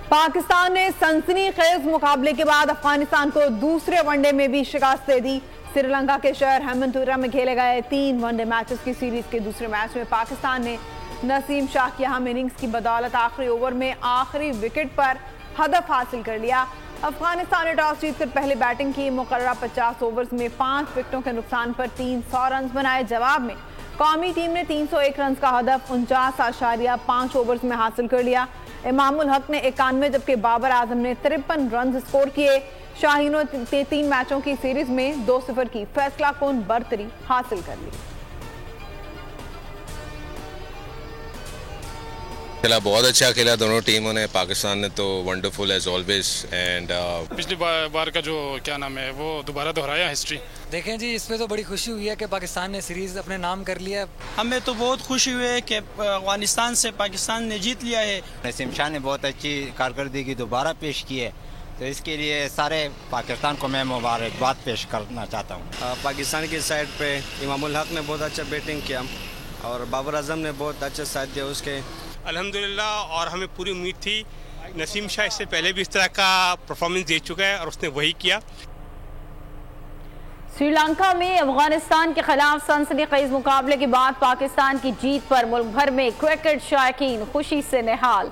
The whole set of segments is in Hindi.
पाकिस्तान ने सनसनीखेज मुकाबले के बाद अफगानिस्तान को दूसरे वनडे में भी शिकस्त दे दी। श्रीलंका के शहर हेमंतुरा में खेले गए 3 वनडे मैचेस की सीरीज के दूसरे मैच में पाकिस्तान ने नसीम शाह की अहम इनिंग्स की बदौलत आखिरी ओवर में आखिरी विकेट पर हदफ हासिल कर लिया। अफगानिस्तान ने टॉस जीतकर पहले बैटिंग की। मुकर्ररा 50 ओवर्स में 5 विकेटों के नुकसान पर 300 रन बनाए। जवाब में कौमी टीम ने 301 रन का हदफ 49.5 ओवर्स में हासिल कर लिया। इमामुल हक ने 91 जबकि बाबर आजम ने 53 रन स्कोर किए। शाहीनों ने 3 मैचों की सीरीज में 2-0 की फैसला कौन बर्तरी हासिल कर ली। खेला बहुत अच्छा खेला दोनों टीमों ने। पाकिस्तान ने तो वंडरफुल एज ऑलवेज एंड पिछली बार का जो क्या नाम है वो दोबारा दोहराया हिस्ट्री। देखें जी, इसमें तो बड़ी खुशी हुई है कि पाकिस्तान ने सीरीज अपने नाम कर लिया। हमें तो बहुत खुशी हुई है कि अफगानिस्तान से पाकिस्तान ने जीत लिया है। नसीम शाह ने बहुत अच्छी कारकर्दगी दोबारा पेश की है, तो इसके लिए सारे पाकिस्तान को मैं मुबारकबाद पेश करना चाहता हूँ। पाकिस्तान की साइड पे इमामुल हक ने बहुत अच्छा बैटिंग किया और बाबर आजम ने बहुत अच्छा साथ दिया उसके। अल्हम्दुलिल्लाह, और हमें पूरी उम्मीद थी। नसीम शाह इससे पहले भी इस तरह का परफॉर्मेंस दे चुका है और उसने वही किया। श्रीलंका में अफगानिस्तान के खिलाफ सनसनीखेज मुकाबले के बाद पाकिस्तान की जीत पर मुल्क भर में क्रिकेट शायकीन खुशी से निहाल।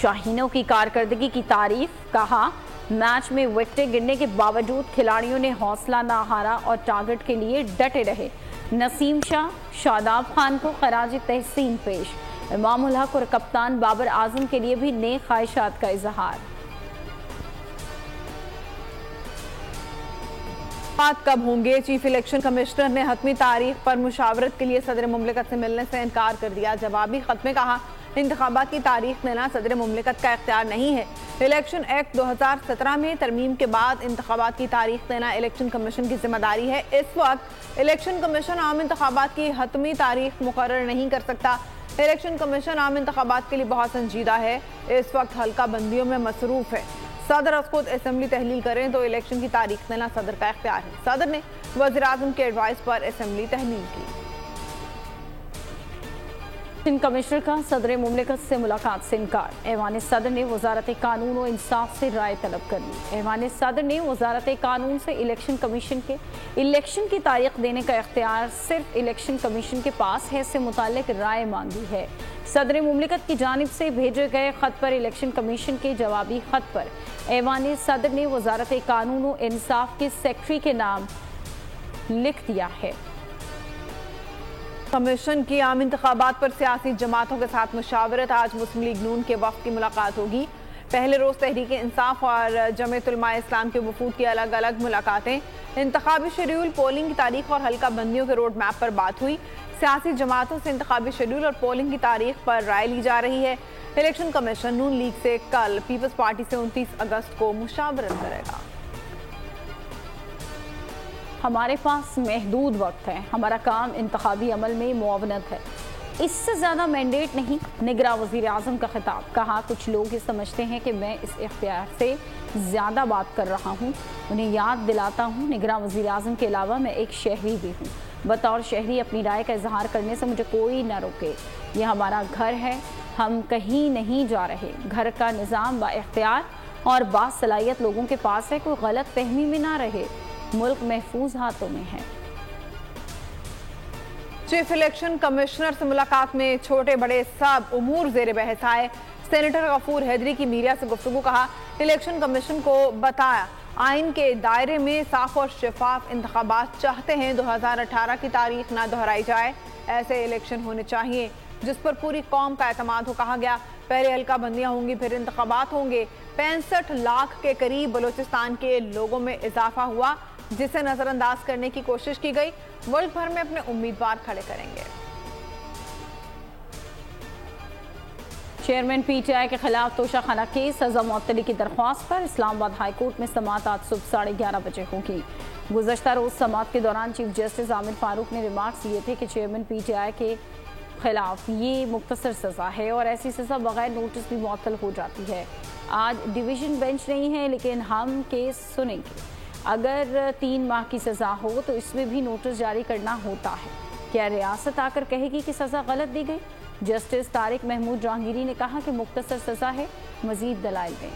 शाहीनों की कारकर्दगी की तारीफ, कहा मैच में विकेटें गिरने के बावजूद खिलाड़ियों ने हौसला ना हारा और टारगेट के लिए डटे रहे। नसीम शाह, शादाब खान को खराज तहसीन पेश। इमामुल हक और कप्तान बाबर आजम के लिए भी नेक ख्वाहिशात का इजहार। बात कब होंगे? चीफ इलेक्शन कमिश्नर ने हतमी तारीख पर मुशावरत के लिए सदर मुमलिकत से मिलने से इनकार कर दिया। जवाबी खत में कहा इंतखाबात की तारीख देना सदर मुमलिकत का इख्तियार नहीं है। इलेक्शन एक्ट 2017 में तरमीम के बाद इंतखाबात की तारीख देना इलेक्शन कमीशन की जिम्मेदारी है। इस वक्त इलेक्शन कमीशन आम इंतखाबात की हतमी तारीख मुकर्रर नहीं कर सकता। इलेक्शन कमीशन आम इंतखाबात के लिए बहुत संजीदा है, इस वक्त हल्का बंदियों में मसरूफ है। सदर खुद असेंबली तहलील करें तो इलेक्शन की तारीख देना सदर का इख्तियार है। सदर ने वज़ीर आज़म के एडवाइस पर असेंबली तहलील की। कमिश्नर का सदर मुमलिकत से मुलाकात से इनकार। ऐवान सदर ने वजारत कानून और इंसाफ से राय तलब कर ली। ऐवान सदर ने वजारत कानून से इलेक्शन कमीशन के इलेक्शन की तारीख देने का इख्तियार सिर्फ इलेक्शन कमीशन के पास है से मुताल्लिक राय मांगी है। सदर मुमलिकत की जानिब से भेजे गए खत पर इलेक्शन कमीशन के जवाबी खत पर ऐवान सदर ने वजारत कानून और इंसाफ के सेक्रेटरी के नाम लिख दिया है। कमीशन की आम इंतखाबात पर सियासी जमातों के साथ मुशावरत। आज मुस्लिम लीग नून के वफ्द की मुलाकात होगी। पहले रोज तहरीक इंसाफ और जमीयत उलमा इस्लाम के वफूद की अलग अलग मुलाकातें। इंतखाबी शेड्यूल, पोलिंग की तारीख और हल्का बंदियों के रोड मैप पर बात हुई। सियासी जमातों से इंतखाबी शेड्यूल और पोलिंग की तारीख पर राय ली जा रही है। इलेक्शन कमीशन नून लीग से कल, पीपल्स पार्टी से 29 अगस्त को मुशावरत करेगा। हमारे पास महदूद वक्त है, हमारा काम इंतखाबी अमल में मुआवनत है, इससे ज़्यादा मैंडेट नहीं। निगरा वज़ीर आज़म का खिताब, कहा कुछ लोग ये समझते हैं कि मैं इस इख्तियार से ज़्यादा बात कर रहा हूँ। उन्हें याद दिलाता हूँ निगरा वज़ीर आज़म के अलावा मैं एक शहरी भी हूँ। बतौर शहरी अपनी राय का इजहार करने से मुझे कोई ना रोके। यह हमारा घर है, हम कहीं नहीं जा रहे। घर का निज़ाम बा इख्तियार और बासलाहियत लोगों के पास है, कोई गलत फहमी में ना रहे। मुल्क महफूज हाथों में है। चीफ इलेक्शन कमिश्नर से मुलाकात में छोटे बड़े सब उमूर जेर बहस आए। सेनेटर गफूर हैदरी की मीडिया से गुफ्तगू, कहा इलेक्शन कमीशन को बताया आइन के दायरे में साफ और शफाफ इंतखाबात चाहते हैं। 2018 की तारीख ना दोहराई जाए, ऐसे इलेक्शन होने चाहिए जिस पर पूरी कौम का एतमाद हो। कहा गया पहले हल्का बंदियां होंगी फिर इंतखाबात होंगे। 65 लाख के करीब बलूचिस्तान के लोगों में इजाफा हुआ जिसे नजरअंदाज करने की कोशिश की गई। मुल्क भर में अपने उम्मीदवार खड़े करेंगे। चेयरमैन पीटीआई के खिलाफ तोशाखाना केस, सजा मुअत्तली की दरख्वास्त पर इस्लामाबाद हाई कोर्ट में समाअत आज सुबह 11:30 बजे होगी। गुज़श्ता रोज समाअत के दौरान चीफ जस्टिस आमिर फारूक ने रिमार्क्स दिए थे कि चेयरमैन पीटीआई के खिलाफ ये मुख्तसर सज़ा है और ऐसी सज़ा बगैर नोटिस भी मुअत्तल हो जाती है। आज डिवीज़न बेंच नहीं है लेकिन हम केस सुनेंगे। अगर 3 माह की सज़ा हो तो इसमें भी नोटिस जारी करना होता है। क्या रियासत आकर कहेगी कि सज़ा गलत दी गई? जस्टिस तारिक महमूद जहांगीरी ने कहा कि मुख्तसर सजा है, मजीद दलाइल दें।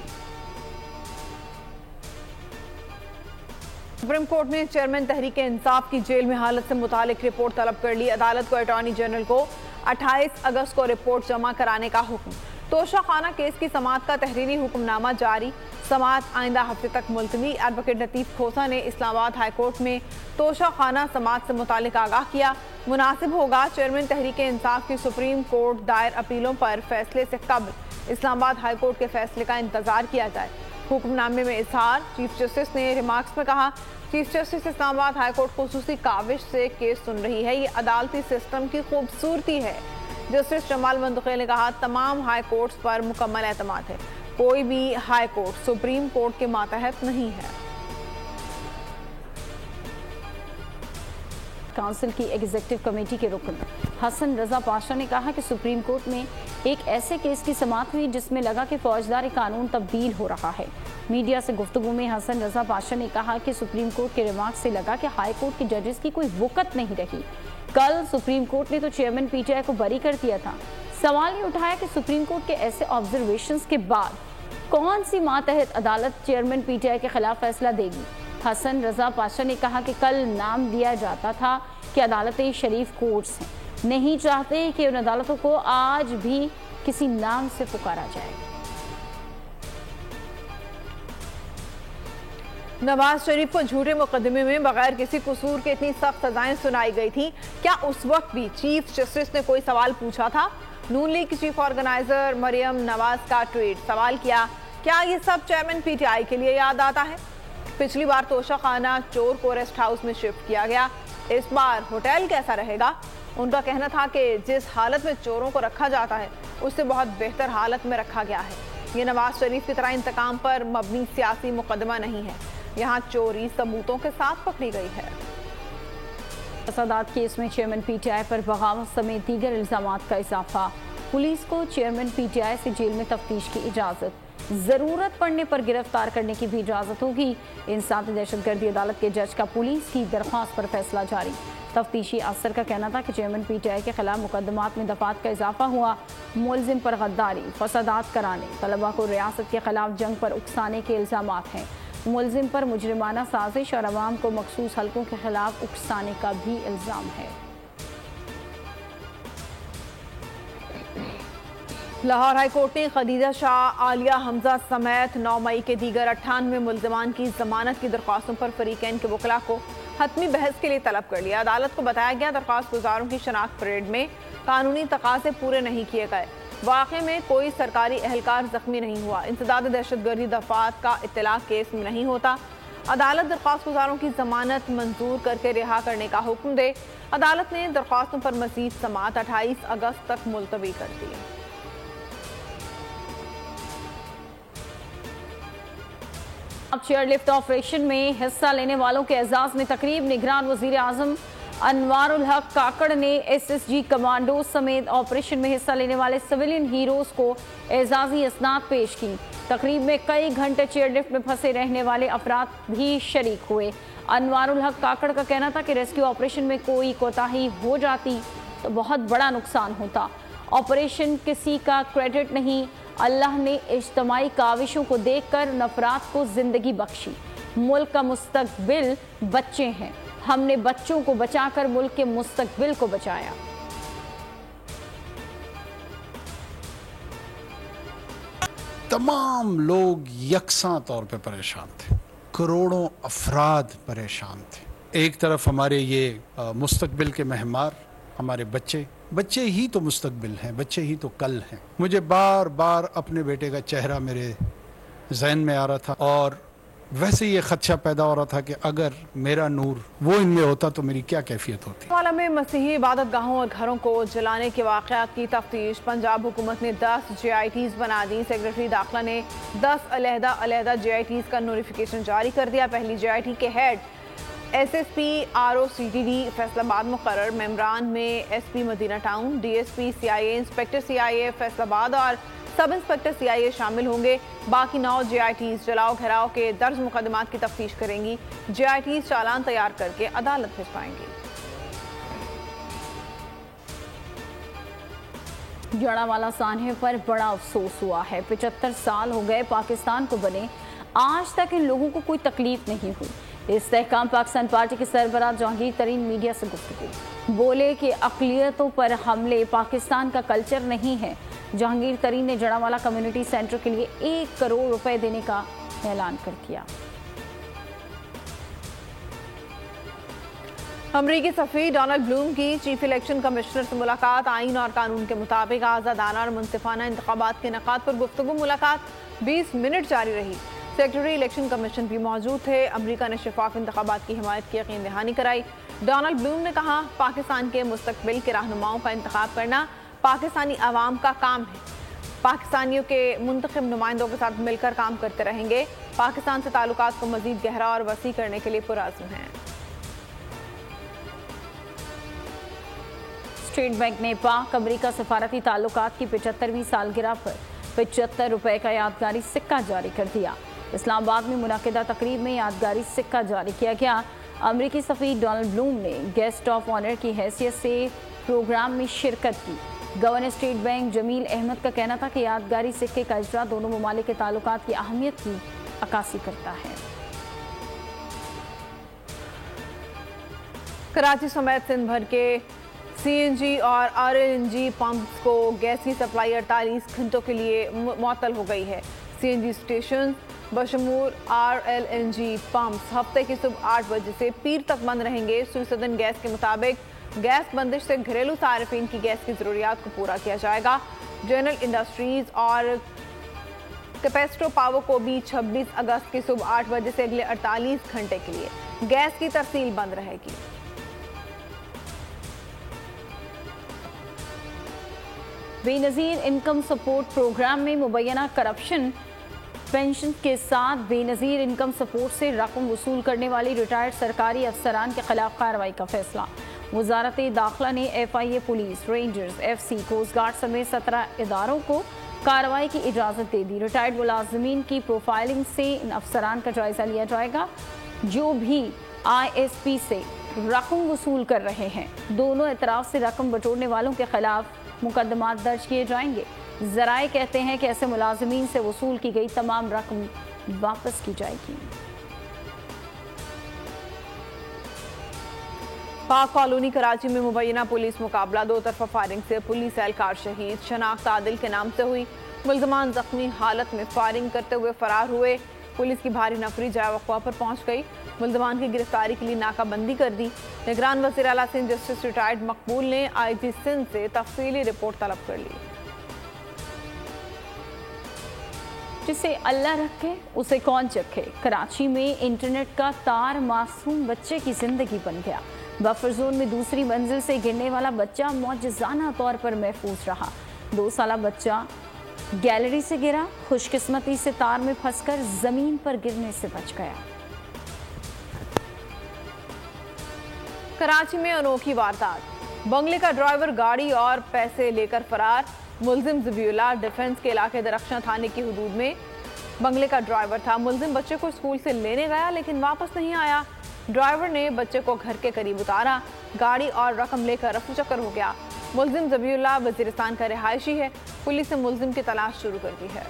सुप्रीम कोर्ट ने चेयरमैन तहरीक इंसाफ की जेल में हालत से मुतालिक रिपोर्ट तलब कर ली। अदालत को अटॉर्नी जनरल को 28 अगस्त को रिपोर्ट जमा कराने का हुक्म। तोशा खाना केस की समाअत का तहरीरी हुक्मनामा जारी, समाअत आइंदा हफ्ते तक मुलतवी। एडवोकेट लतीफ खोसा ने इस्लामाबाद हाई कोर्ट में तोशा खाना समाअत से मुतालिक आगाह किया। मुनासिब होगा चेयरमैन तहरीक इंसाफ की सुप्रीम कोर्ट दायर अपीलों पर फैसले से कबल इस्लामाबाद हाई कोर्ट के फैसले का इंतजार किया जाए। हुक्मनामे में इजहार। चीफ जस्टिस ने रिमार्क्स में कहा, chief justice Islamabad high court खुसूसी काविश से केस सुन रही है, ये अदालती सिस्टम की खूबसूरती है। जस्टिस जमाल मंतुखे ने कहा, तमाम हाई कोर्ट्स पर मुकम्मल एतमाद है, कोई भी हाई कोर्ट सुप्रीम कोर्ट के मातहत नहीं है। काउंसिल की एग्जीक्यूटिव कमेटी के रुकन हसन रजा पाशा ने कहा कि सुप्रीम कोर्ट में एक ऐसे केस की समाअत हुई जिसमें लगा कि फौजदारी कानून तब्दील हो रहा है। मीडिया से गुफ्तगू में हसन रजा पाशा ने कहा कि सुप्रीम कोर्ट के रिमार्क से लगा कि हाई कोर्ट के जजेस की कोई वक़्त नहीं रही। कल सुप्रीम कोर्ट ने तो चेयरमैन पीटीआई को बरी कर दिया था। सवाल ये उठाया कि सुप्रीम कोर्ट के ऐसे ऑब्जर्वेशंस के बाद कौन सी मातहत अदालत चेयरमैन पीटीआई के खिलाफ फैसला देगी। हसन रजा पाशा ने कहा कि कल नाम दिया जाता था कि अदालतें शरीफ कोर्ट्स हैं, नहीं चाहते कि उन अदालतों को आज भी किसी नाम से पुकारा जाए। नवाज शरीफ को झूठे मुकदमे में बगैर किसी कसूर के इतनी सख्त सजाएं सुनाई गई थी, क्या उस वक्त भी चीफ जस्टिस ने कोई सवाल पूछा था? नून लीग की चीफ ऑर्गेनाइजर मरियम नवाज का ट्वीट। सवाल किया, क्या ये सब चेयरमैन पीटीआई के लिए याद आता है? पिछली बार तोशा खाना चोर को रेस्ट हाउस में शिफ्ट किया गया, इस बार होटल कैसा रहेगा? उनका कहना था कि जिस हालत में चोरों को रखा जाता है उससे बहुत बेहतर हालत में रखा गया है। ये नवाज शरीफ की तरह इंतकाम पर मबनी सियासी मुकदमा नहीं है, यहाँ चोरी सबूतों के साथ पकड़ी गई है। फसादात केस में चेयरमैन पीटीआई पर बगावत समेत दीगर इल्जामात का इजाफा। पुलिस को चेयरमैन पीटीआई से जेल में तफ्तीश की इजाजत, जरूरत पड़ने पर गिरफ्तार करने की भी इजाजत होगी। इंसानी दहशतगर्दी अदालत के जज का पुलिस की दरख्वास्त पर फैसला जारी। तफ्तीशी अफसर का कहना था कि चेयरमैन पीटीआई के खिलाफ मुकदमात में दफात का इजाफा हुआ। मुलजिम पर गद्दारी, फसादात कराने, तलबा को रियासत के खिलाफ जंग पर उकसाने के इल्जामात हैं। मुलजिम पर मुजरिमाना साजिश और अवाम को मखसूस हलकों के खिलाफ उकसाने का भी इल्जाम है। लाहौर हाई कोर्ट ने खदीजा शाह, आलिया हमजा समेत 9 मई के दीगर 98 मुल्जिमान की जमानत की दरख्वास्तों पर फरीकैन के वकला को हतमी बहस के लिए तलब कर लिया। अदालत को बताया गया दरख्वास्त गुजारों की शनाख्त परेड में कानूनी तकाजे पूरे नहीं किए गए। वाक़े में कोई सरकारी एहलकार जख्मी नहीं हुआ। इंसदाद दहशतगर्दी दफात का इत्तला केस में नहीं होता। अदालत दरख्वास्त गुजारों की जमानत मंजूर करके रिहा करने का हुक्म दे। अदालत ने दरख्वास्तों पर मजीद समाअत 28 अगस्त तक मुलतवी कर दी। अब चेयरलिफ्ट ऑपरेशन में हिस्सा लेने वालों के एजाज में तकरीब। निगरान वजीर आजम अनवारुल हक काकड़ ने SSG कमांडो समेत ऑपरेशन में हिस्सा लेने वाले सिविलियन हीरोज को एजाजी इसनाद पेश की। तकरीब में कई घंटे चेयरलिफ्ट में फंसे रहने वाले अफराद भी शरीक हुए। अनवारुल हक काकड़ का कहना था कि रेस्क्यू ऑपरेशन में कोई कोताही हो जाती तो बहुत बड़ा नुकसान होता। ऑपरेशन किसी का क्रेडिट नहीं, अल्लाह ने इज्तमाई काविशों को देखकर नफरात को जिंदगी बख्शी। मुल्क का मुस्तकबिल बच्चे हैं, हमने बच्चों को बचाकर मुल्क के मुस्तकबिल को बचाया। तमाम लोग यकसां तौर पे परेशान थे, करोड़ों अफराद परेशान थे। एक तरफ हमारे ये मुस्तकबिल के मेहमान हमारे बच्चे ही तो मुस्तकबिल हैं, बच्चे ही तो कल हैं। मुझे बार बार अपने बेटे का चेहरा मेरे जहन में आ रहा था और वैसे ये खदशा पैदा हो रहा था कि अगर मेरा नूर वो इनमें होता तो मेरी क्या कैफियत होती। वाला में मसीही इबादत गाहों और घरों को जलाने के वाक़यात की तफ्तीश। पंजाब हुकूमत ने 10 JITs बना दी। सेक्रेटरी दाखिला ने 10 अलहदा JITs का नोटिफिकेशन जारी कर दिया। पहली JIT के हेड SSP ROCTD फैसलाबाद मुकर्रर। मेम्बरान में SP Madina Town, DSP CIA, inspector CIA Faisalabad और सब इंस्पेक्टर CIA शामिल होंगे। बाकी 9 JITs जलाओ घेराव के दर्ज मुकदमात की तफ्तीश करेंगी। JITs चालान तैयार करके अदालत भिजवाएंगी। जड़ावाला सान्हे पर बड़ा अफसोस हुआ है। 75 साल हो गए पाकिस्तान को बने, आज तक इन लोगों को कोई तकलीफ नहीं हुई। इस्तेहकाम पाकिस्तान पार्टी के सरबराह जहांगीर तरीन मीडिया से गुफ्तगू बोले कि अक़लियतों पर हमले पाकिस्तान का कल्चर नहीं है। जहांगीर तरीन ने जड़ावाला कम्युनिटी सेंटर के लिए 1 करोड़ रुपए देने का ऐलान कर दिया। अमरीकी सफ़ीर डोनाल्ड ब्लूम की चीफ इलेक्शन कमिश्नर से मुलाकात। आइन और कानून के मुताबिक आज़ादाना और मुनसिफाना इंतखाबात के इनेकाद पर गुफ्तगू। मुलाकात 20 मिनट जारी रही। सेक्रेटरी इलेक्शन कमीशन भी मौजूद थे। अमरीका ने शफाफ इंतखाबात की हिमायत की यकीन दहानी कराई। डोनाल्ड ब्लूम ने कहा, पाकिस्तान के मुस्तकबिल के रहनुमाओं का इंतखाब करना पाकिस्तानी अवाम का काम है। पाकिस्तानियों के मुंतखब नुमाइंदों के साथ मिलकर काम करते रहेंगे। पाकिस्तान से ताल्लुकात को मजीद गहरा और वसी करने के लिए पुरअज़्म हैं। स्टेट बैंक ने पाक अमरीका सफारती ताल्लुकात की 75वीं सालगिरह पर 75 रुपए का यादगारी सिक्का जारी कर दिया। इस्लामाबाद में मुनाकिदा तकरीब में यादगारी सिक्का जारी किया गया। अमरीकी सफ़ीर डोनाल्ड ब्लूम ने गेस्ट ऑफ ऑनर की हैसियत से प्रोग्राम में शिरकत की। Governor State Bank Jameel Ahmad का कहना था कि यादगारी सिक्के का इजरा दोनों ममालिक के ताल्लुकात की अहमियत की अक्कासी करता है। कराची समेत सिंध भर के CNG और RLNG पंप्स को गैस की सप्लाई 48 घंटों के लिए मुअत्तल हो गई है। CNG स्टेशन बशमूल RLNG पंप्स हफ्ते की सुबह 8 बजे से पीर तक बंद रहेंगे। सुसदन गैस के मुताबिक गैस बंदिश से घरेलू सार्फिन की गैस की ज़रूरियात को पूरा किया जाएगा। जनरल इंडस्ट्रीज और कैपेसिटो पावर को भी 26 अगस्त की सुबह 8 बजे से अगले 48 घंटे के लिए गैस की तरसील बंद रहेगी। बेनज़ीर इनकम सपोर्ट प्रोग्राम में मुबैना करप्शन पेंशन के साथ बेनज़ीर इनकम सपोर्ट से रकम वसूल करने वाली रिटायर्ड सरकारी अफसरान के खिलाफ कार्रवाई का फैसला। वजारत दाखिला ने FIA police, Rangers, FC, coast guard समेत 17 इदारों को कार्रवाई की इजाज़त दे दी। रिटायर्ड मुलाजमीन की प्रोफाइलिंग से इन अफसरान का जायजा लिया जाएगा जो भी ISP से रकम वसूल कर रहे हैं। दोनों एतराफ़ से रकम बटोरने वालों के खिलाफ मुकदमात दर्ज किए जाएंगे। ज़राए कहते हैं कि ऐसे मुलाजमीन से वसूल की गई तमाम रकम वापस की जाएगी। पाक कॉलोनी कराची में मुबैना पुलिस मुकाबला, 2 तरफा फायरिंग से पुलिस एहलकार शहीद। शनाख्त आदिल के नाम से हुई। मुल्ज़मान जख्मी हालत में फायरिंग करते हुए फरार हुए। पुलिस की भारी नफरी जाए वक़्वा पर पहुंच गई। मुल्ज़मान की गिरफ्तारी के लिए नाकाबंदी कर दी। निगरान वज़ीर आला सिंध जस्टिस रिटायर्ड मकबूल ने IG सिंध से तफसीली रिपोर्ट तलब कर ली। जिसे अल्लाह रखे उसे कौन चखे। कराची में इंटरनेट का तार मासूम बच्चे की जिंदगी बन गया। बफर जोन में दूसरी मंजिल से गिरने वाला बच्चा मौजज़ाना तौर पर महफूज रहा। 2 साला बच्चा गैलरी से गिरा, खुशकिस्मती से तार में फंसकर जमीन पर गिरने से बच गया। कराची में अनोखी वारदात, बंगले का ड्राइवर गाड़ी और पैसे लेकर फरार। मुल्जिम ज़बीउल्लाह डिफेंस के इलाके दरख्शां थाने की हुदूद में बंगले का ड्राइवर था। मुल्जिम बच्चे को स्कूल से लेने गया लेकिन वापस नहीं आया। ड्राइवर ने बच्चे को घर के करीब उतारा, गाड़ी और रकम लेकर रफू चक्कर हो गया। मुल्जिम ज़बीउल्लाह वज़ीरिस्तान का रिहायशी है। पुलिस ने मुल्जिम की तलाश शुरू कर दी है।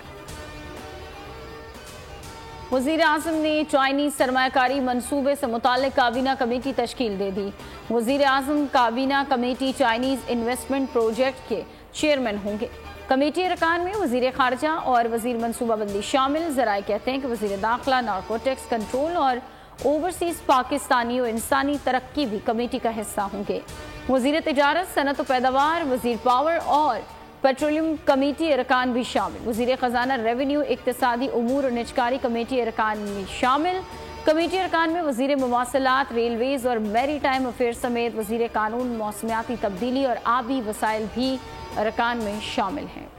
वज़ीर आज़म ने चाइनीज़ सरमायाकारी मंसूबे से मुताल्लिक़ काबीना कमेटी तश्कील दे दी। वज़ीर आज़म काबीना कमेटी चाइनीज़ इन्वेस्टमेंट प्रोजेक्ट के चेयरमैन होंगे। कमेटी अरकान में वज़ीर ख़ारजा और वज़ीर मनसूबाबंदी शामिल। ज़राए कहते हैं कि वज़ीर दाखिला, नारकोटिक्स कंट्रोल और ओवरसीज़ पाकिस्तानी और इंसानी तरक्की भी कमेटी का हिस्सा होंगे। वज़ीर तिजारत, सनत व पैदावार, वज़ीर पावर और पेट्रोलियम कमेटी अरकान भी शामिल। वज़ीर ख़जाना, रेवेन्यू, इक़्तिसादी उमूर और निजकारी कमेटी अरकान में शामिल। कमेटी अरकान में वज़ीर मवासलात, रेलवेज़ और मैरी टाइम अफेयर समेत वज़ीर कानून, मौसमियाती तब्दीली और आबी वसाइल भी अरकान में शामिल हैं।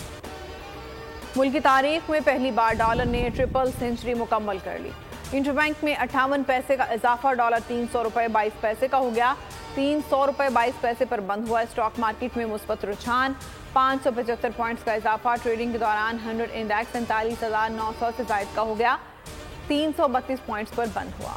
मुल्क की तारीख में पहली बार डॉलर ने ट्रिपल सेंचुरी मुकम्मल कर ली। इंटरबैंक में 58 पैसे का इजाफा, डॉलर 300 रुपये 22 पैसे का हो गया। 300 रुपये 22 पैसे पर बंद हुआ। स्टॉक मार्केट में मुस्बत रुझान, 575 पॉइंट्स का इजाफा। ट्रेडिंग के दौरान 100 इंडेक्स 39,900 से जायद का हो गया, 332 पॉइंट्स पर बंद हुआ।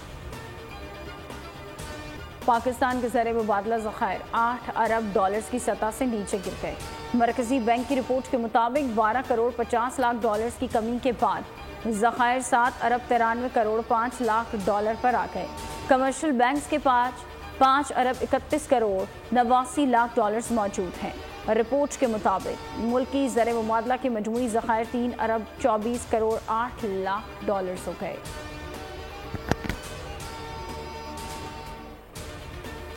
पाकिस्तान के ज़र मुबादला ज़खायर $8 अरब की सतह से नीचे गिर गए। मरकजी बैंक की रिपोर्ट के मुताबिक 12 करोड़ 50 लाख डॉलर्स की कमी के बाद ज़खायर 7 अरब 93 करोड़ 5 लाख डॉलर पर आ गए। कमर्शियल बैंक्स के पास 5 अरब 31 करोड़ 89 लाख डॉलर्स मौजूद हैं। रिपोर्ट के मुताबिक मुल्की ज़र मुबादला के मजमूई ज़खायर 3 अरब 24 करोड़ 8 लाख डॉलर्स हो गए।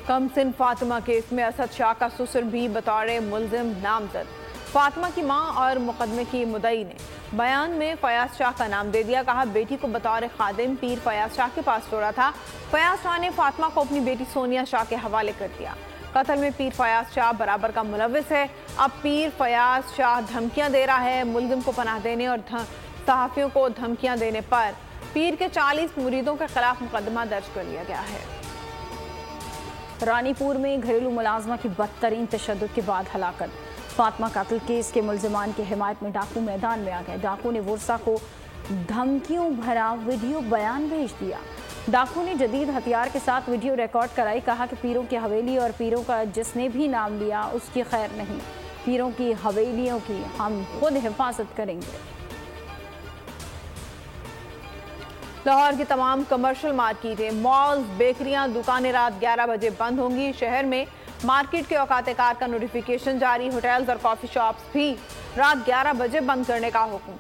कमसिन फातिमा केस में असद शाह का ससुर भी बतौर मुल्जिम नामजद। फातिमा की मां और मुकदमे की मुद्दई ने बयान में फयाज शाह का नाम दे दिया। कहा बेटी को बतौर खादिम पीर फयाज शाह के पास छोड़ा था। फयाज शाह ने फातिमा को अपनी बेटी सोनिया शाह के हवाले कर दिया। कत्ल में पीर फयाज शाह बराबर का मुलविस है। अब पीर फयाज शाह धमकियां दे रहा है। मुल्जिम को पनाह देने और सहाफियों को धमकियां देने पर पीर के 40 मुरीदों के खिलाफ मुकदमा दर्ज कर लिया गया है। रानीपुर में घरेलू मुलाजमा की बदतरीन तशद्दुद के बाद हलाकत। फातिमा कातिल केस के मुल्जिमान की हिमायत में डाकू मैदान में आ गए। डाकू ने वर्षा को धमकियों भरा वीडियो बयान भेज दिया। डाकू ने जदीद हथियार के साथ वीडियो रिकॉर्ड कराई। कहा कि पीरों की हवेली और पीरों का जिसने भी नाम लिया उसकी खैर नहीं। पीरों की हवेलियों की हम खुद हिफाजत करेंगे। लाहौर की तमाम कमर्शियल मार्केटें, मॉल्स, बेकरियां, दुकानें रात 11 बजे बंद होंगी। शहर में मार्केट के औकात कार का नोटिफिकेशन जारी। होटल्स और कॉफी शॉप्स भी रात 11 बजे बंद करने का हुक्म।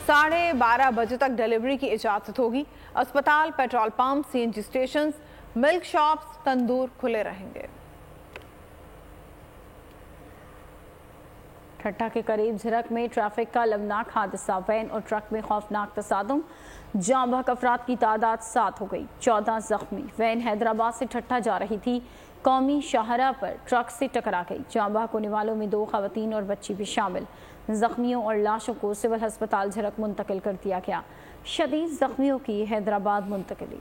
12:30 बजे तक डिलीवरी की इजाजत होगी। अस्पताल, petrol pump, CNG station, milk shops, tandoor खुले रहेंगे। ठट्टा के करीब झिरक में ट्रैफिक का लबनाक हादसा। वैन और ट्रक में खौफनाक तसादुम। जाँ बहक अफराद की तादाद 7 हो गई, 14 जख्मी। वैन हैदराबाद से ठट्टा जा रही थी। कौमी शाहरा पर ट्रक से टकरा गई। जाँ बहक होने वालों में 2 खवातीन और बच्ची भी शामिल। जख्मियों और लाशों को सिविल अस्पताल झिरक मुंतकिल कर दिया गया। शदीद जख्मियों की हैदराबाद मुंतकिली।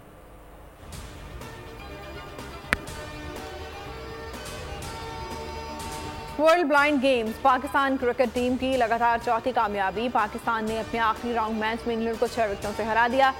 World blind games, Pakistan cricket team की लगातार चौथी कामयाबी। पाकिस्तान ने अपने आखिरी राउंड मैच में इंग्लैंड को 6 विकेटों से हरा दिया।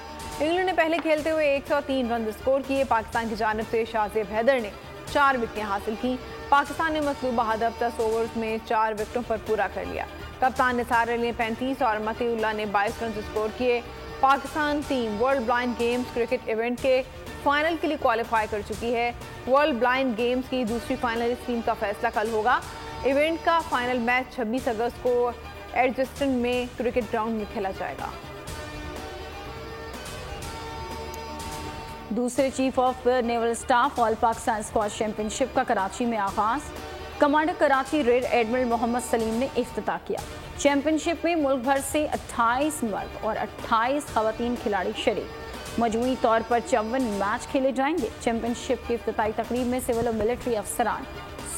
इंग्लैंड ने पहले खेलते हुए 103 रन स्कोर किए। पाकिस्तान की जानिब से शाहजेब हैदर ने 4 विकेटें हासिल की। पाकिस्तान ने मतलूबा हदफ 10 ओवर्स में 4 विकेटों पर पूरा कर लिया। कप्तान निसार अली ने 35 और मतीउल्लाह ने 22 रन स्कोर किए। Pakistan team world blind games cricket event के फाइनल के लिए क्वालिफाई कर चुकी है। वर्ल्ड ब्लाइंड गेम्स की दूसरी फाइनलिस्ट टीम का फैसला कल होगा। इवेंट का फाइनल मैच 26 अगस्त को एडजस्टन में क्रिकेट ग्राउंड में खेला जाएगा। दूसरे chief of naval staff all Pakistan squash championship का कराची में आगाज। Commander Karachi rear admiral Mohammad Saleem ने इफ्तिताह किया। चैंपियनशिप में मुल्क भर से 28 मर्द और 28 खवातीन खिलाड़ी शरीक। मजमूई तौर पर 54 मैच खेले जाएंगे। चैंपियनशिप की इफ्तिताही तकरीब में सिविल और मिलिट्री अफसरान,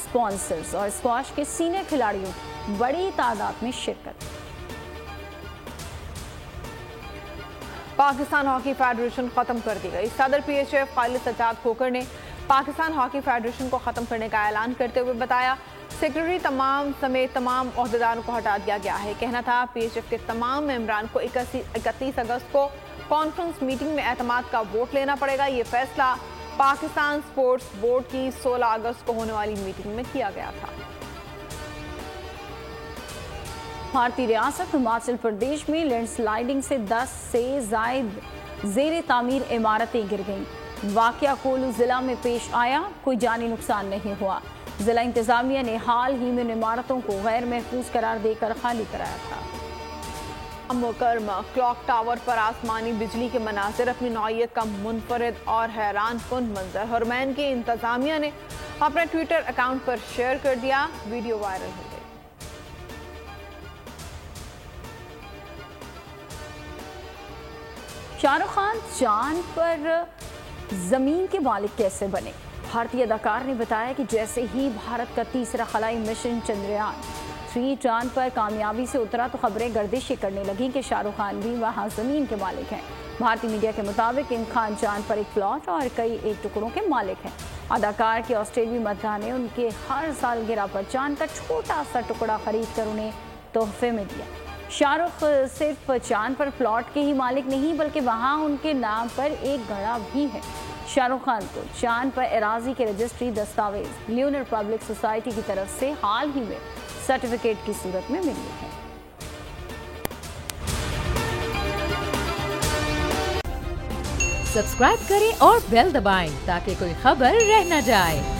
स्पॉन्सर्स और स्क्वाश के सीनियर खिलाड़ियों बड़ी तादाद में शिरकत। पाकिस्तान हॉकी फेडरेशन खत्म कर दी गई। सदर PHF खालिद सज्जाद खोकर ने पाकिस्तान हॉकी फेडरेशन को खत्म करने का ऐलान करते हुए बताया, सेक्रेटरी समेत तमाम ओहदेदारों को हटा दिया गया है। कहना था PHF के तमाम मेंबरान को 31 अगस्त को कॉन्फ्रेंस मीटिंग में एतमाद का वोट लेना पड़ेगा। ये फैसला पाकिस्तान स्पोर्ट्स बोर्ड की 16 अगस्त को होने वाली मीटिंग में किया गया था। भारतीय रियासत हिमाचल प्रदेश में लैंडस्लाइडिंग से 10 से जायद जेर तामीर इमारतें गिर गईं। वाकया कोलू जिला में पेश आया। कोई जानी नुकसान नहीं हुआ। जिला इंतजामिया ने हाल ही में इमारतों को गैर महफूज करार देकर खाली कराया था। मुकरमा क्लॉक टावर पर आसमानी बिजली के मनाजिर अपनी नौइयत का मुनफरिद और हैरान कुन मंजर हरमैन की इंतजामिया ने अपने ट्विटर अकाउंट पर शेयर कर दिया। वीडियो वायरल हो गई। शाहरुख खान चांद पर जमीन के मालिक कैसे बने? भारतीय अदाकार ने बताया कि जैसे ही भारत का तीसरा खलाई मिशन चंद्रयान 3 चांद पर कामयाबी से उतरा तो खबरें गर्दिश करने लगी कि शाहरुख खान भी वहां जमीन के मालिक हैं। भारतीय मीडिया के मुताबिक इमरान खान चांद पर एक प्लॉट और कई 1 टुकड़ों के मालिक हैं। अदाकार के ऑस्ट्रेलियाई मद्दाह ने उनके हर साल गिरा पर चांद का छोटा सा टुकड़ा खरीद कर उन्हें तोहफे में दिया। शाहरुख सिर्फ चांद पर प्लॉट के ही मालिक नहीं बल्कि वहां उनके नाम पर एक गड़ा भी है। शाहरुख खान को चांद पर एराजी के रजिस्ट्री दस्तावेज ल्यूनर पब्लिक सोसाइटी की तरफ से हाल ही में सर्टिफिकेट की सूरत में मिली है। सब्सक्राइब करें और बेल दबाएं ताकि कोई खबर रह न जाए।